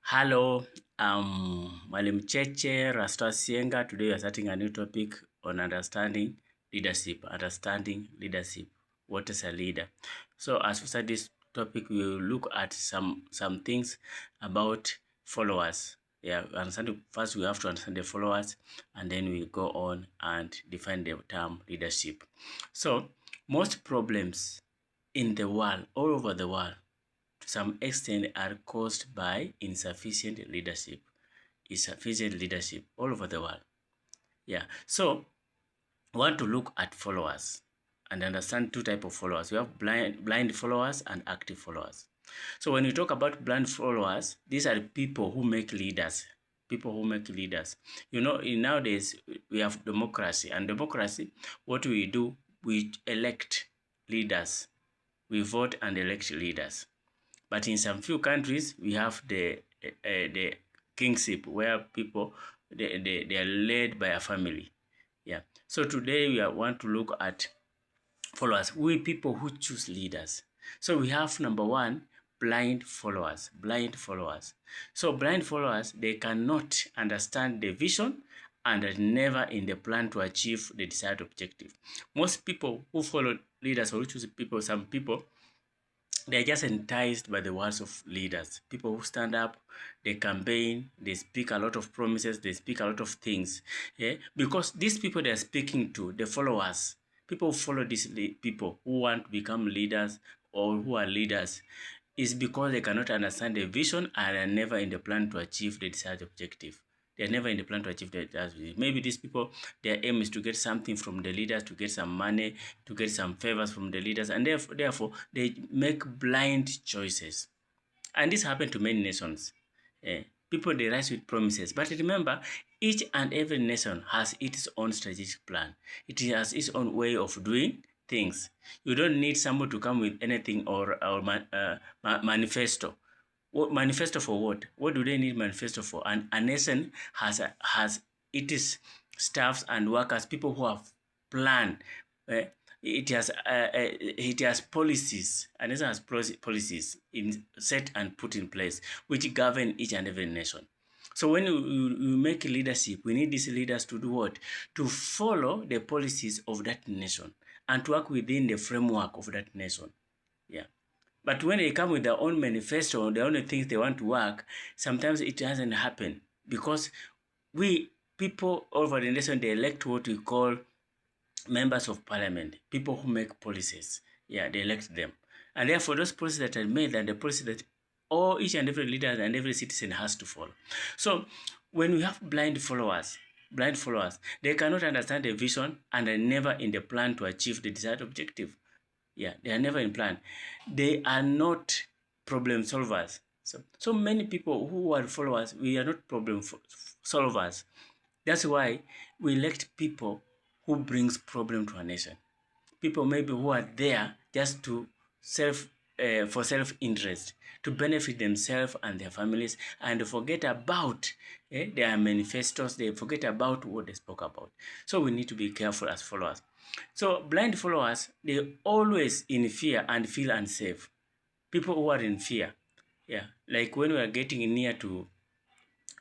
Hello, Malim Cheche, Rasta Sienga. Today we are starting a new topic on understanding leadership. Understanding leadership. What is a leader? So as we start this topic, we will look at some things about followers. Yeah, first we have to understand the followers, and then we go on and define the term leadership. So most problems in the world, all over the world, to some extent are caused by insufficient leadership. Insufficient leadership all over the world. Yeah. So we want to look at followers and understand two types of followers. We have blind followers and active followers. So when we talk about blind followers, these are people who make leaders. People who make leaders. You know, nowadays we have democracy, and democracy, what we do, we elect leaders. We vote and elect leaders. But in some few countries, we have the kingship, where people they are led by a family. Yeah. So today want to look at followers. We people who choose leaders. So we have number one, blind followers. Blind followers. So blind followers, they cannot understand the vision and are never in the plan to achieve the desired objective. Most people who follow leaders or who choose people, some people, they're just enticed by the words of leaders. People who stand up, they campaign, they speak a lot of promises, they speak a lot of things. Yeah? Because these people they're speaking to, the followers, people who follow these people who want to become leaders or who are leaders, is because they cannot understand the vision and are never in the plan to achieve the desired objective. They're never in the plan to achieve that. Maybe these people, their aim is to get something from the leaders, to get some money, to get some favors from the leaders, and therefore they make blind choices. And this happened to many nations. People, they rise with promises. But remember, each and every nation has its own strategic plan. It has its own way of doing things. You don't need someone to come with anything or manifesto. What manifesto for what? What do they need manifesto for? And a nation has its staffs and workers, people who have planned. It has policies, and nation has policies set and put in place which govern each and every nation. So when you make leadership, we need these leaders to do what? To follow the policies of that nation and to work within the framework of that nation. Yeah. But when they come with their own manifesto, their own things they want to work, sometimes it doesn't happen because we people over the nation, they elect what we call members of parliament, people who make policies. Yeah, they elect them. And therefore, those policies that are made are the policies that each and every leader and every citizen has to follow. So when we have blind followers, they cannot understand the vision and are never in the plan to achieve the desired objective. Yeah, they are never in plan. They are not problem solvers. So many people who are followers, we are not problem solvers. That's why we elect people who brings problem to a nation. People maybe who are there just to for self-interest, to benefit themselves and their families, and forget about their manifestos. They forget about what they spoke about. So we need to be careful as followers. So blind followers, they always in fear and feel unsafe. People who are in fear, yeah, like when we are getting near to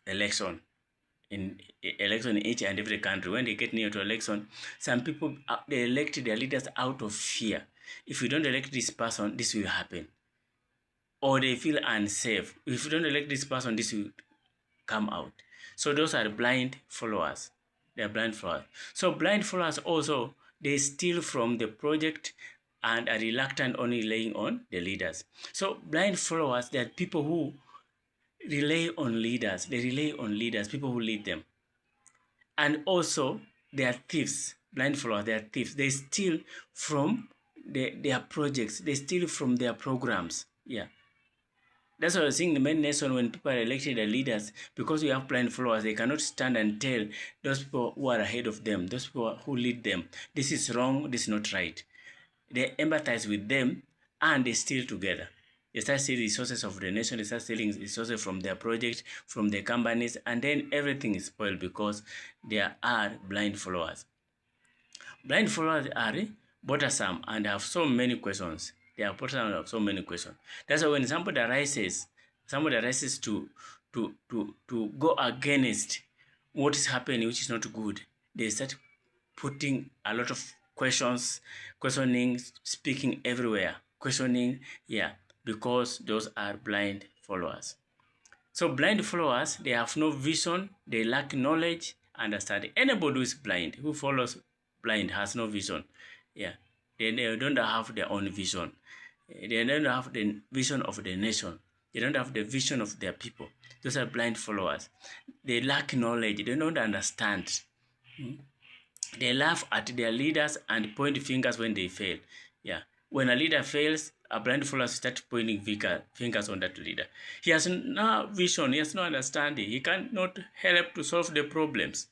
election, in each and every country, when they get near to election, some people they elect their leaders out of fear. If you don't elect this person, this will happen, or they feel unsafe. If you don't elect this person, this will come out. So those are blind followers. They are blind followers. So blind followers also, they steal from the project and are reluctant only relying on the leaders. So blind followers, they are people who rely on leaders. They rely on leaders, people who lead them. And also, they are thieves. Blind followers, they are thieves. They steal from their projects. They steal from their programs. Yeah. That's what I was saying. The main nation, when people are elected as leaders, because we have blind followers, they cannot stand and tell those people who are ahead of them, those people who lead them, this is wrong, this is not right. They empathize with them and they steal together. They start stealing resources of the nation, they start stealing resources from their projects, from their companies, and then everything is spoiled because there are blind followers. Blind followers are bothersome and have so many questions. They are bothersome and have so many questions. That's why when somebody arises somebody arises to go against what is happening, which is not good, they start putting a lot of questioning, speaking everywhere, questioning, yeah, because those are blind followers. So blind followers, they have no vision, they lack knowledge, understanding. Anybody who is blind, who follows blind, has no vision. Yeah, they don't have their own vision. They don't have the vision of the nation. They don't have the vision of their people. Those are blind followers. They lack knowledge. They don't understand. They laugh at their leaders and point fingers when they fail. Yeah. When a leader fails, a blind follower start pointing fingers on that leader. He has no vision, he has no understanding. He cannot help to solve the problems.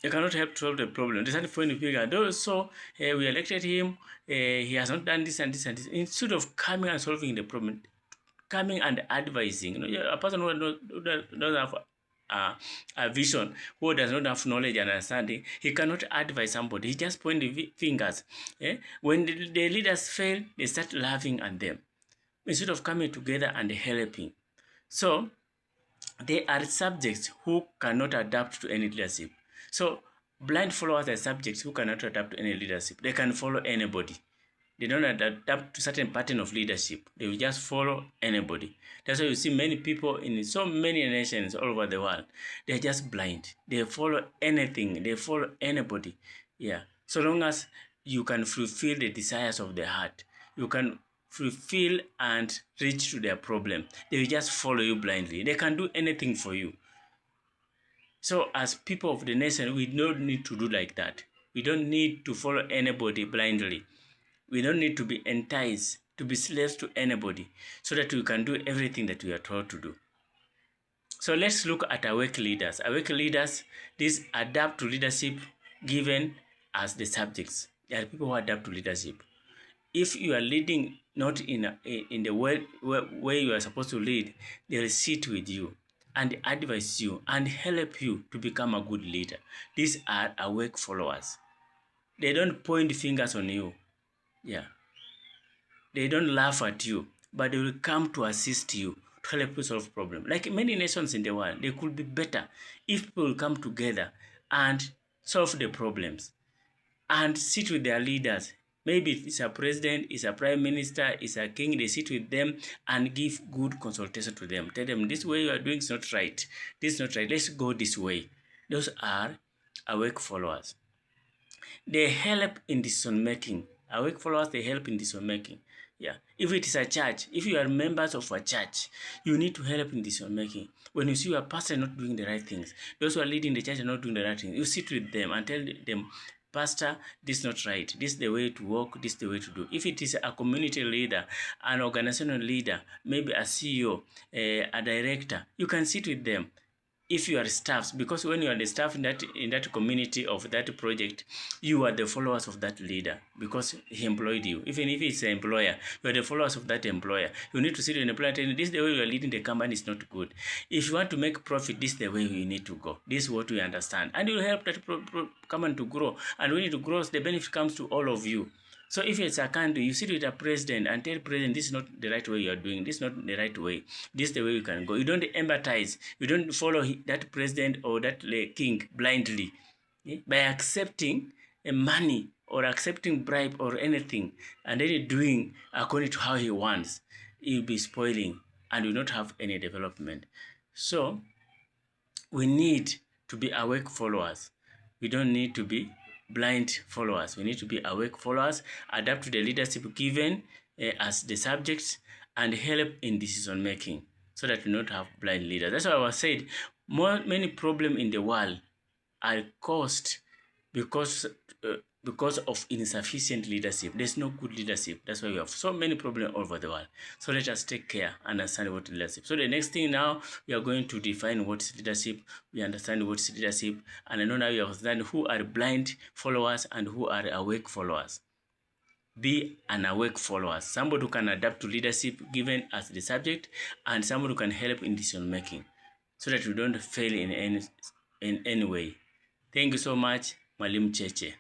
He cannot help to solve the problem. They start pointing fingers. So we elected him. He has not done this and this and this. Instead of coming and solving the problem, coming and advising. A person who doesn't have a vision, who does not have knowledge and understanding, he cannot advise somebody. He just point the fingers. When the leaders fail, they start laughing at them instead of coming together and helping. So they are subjects who cannot adapt to any leadership. So blind followers are subjects who cannot adapt to any leadership. They can follow anybody. They don't adapt to certain pattern of leadership. They will just follow anybody. That's why you see many people in so many nations all over the world. They're just blind. They follow anything. They follow anybody. Yeah. So long as you can fulfill the desires of their heart, you can fulfill and reach to their problem. They will just follow you blindly. They can do anything for you. So as people of the nation, we don't need to do like that. We don't need to follow anybody blindly. We don't need to be enticed, to be slaves to anybody, so that we can do everything that we are told to do. So let's look at awake leaders. Awake leaders, these adapt to leadership given as the subjects. There are people who adapt to leadership. If you are leading not in the way you are supposed to lead, they will sit with you and advise you and help you to become a good leader. These are awake followers. They don't point fingers on you. Yeah. They don't laugh at you, but they will come to assist you to help you solve problems. Like many nations in the world, they could be better if people will come together and solve the problems and sit with their leaders. Maybe it's a president, it's a prime minister, it's a king, they sit with them and give good consultation to them. Tell them, this way you are doing is not right. This is not right. Let's go this way. Those are awake followers. They help in decision making. Awake followers, they help in decision making. Yeah. If it is a church, if you are members of a church, you need to help in decision making. When you see your pastor not doing the right things, those who are leading the church are not doing the right things, you sit with them and tell them, Pastor, this is not right. This is the way to walk. This is the way to do. If it is a community leader, an organizational leader, maybe a CEO, a director, you can sit with them. If you are staffs, because when you are the staff in that community of that project, you are the followers of that leader because he employed you. Even if it's an employer, you are the followers of that employer. You need to sit in the employer and tell you, this is the way you are leading the company is not good. If you want to make profit, this is the way you need to go. This is what we understand. And you will help that company to grow. And when it grows, the benefit comes to all of you. So if it's a country, you sit with a president and tell president, this is not the right way you are doing. This is not the right way. This is the way you can go. You don't empathize. You don't follow that president or that king blindly. By accepting money or accepting bribe or anything and then doing according to how he wants, you'll be spoiling and will not have any development. So we need to be awake followers. We don't need to be blind followers. We need to be awake followers, adapt to the leadership given as the subjects, and help in decision making so that we don't have blind leaders. That's why I was said many problems in the world are caused because of insufficient leadership. There's no good leadership. That's why we have so many problems all over the world. So let us take care and understand what leadership. So the next thing now, we are going to define what is leadership. We understand what is leadership. And I know now you understand who are blind followers and who are awake followers. Be an awake follower. Somebody who can adapt to leadership given as the subject and somebody who can help in decision making so that we don't fail in any way. Thank you so much, Mwalimu Cheche.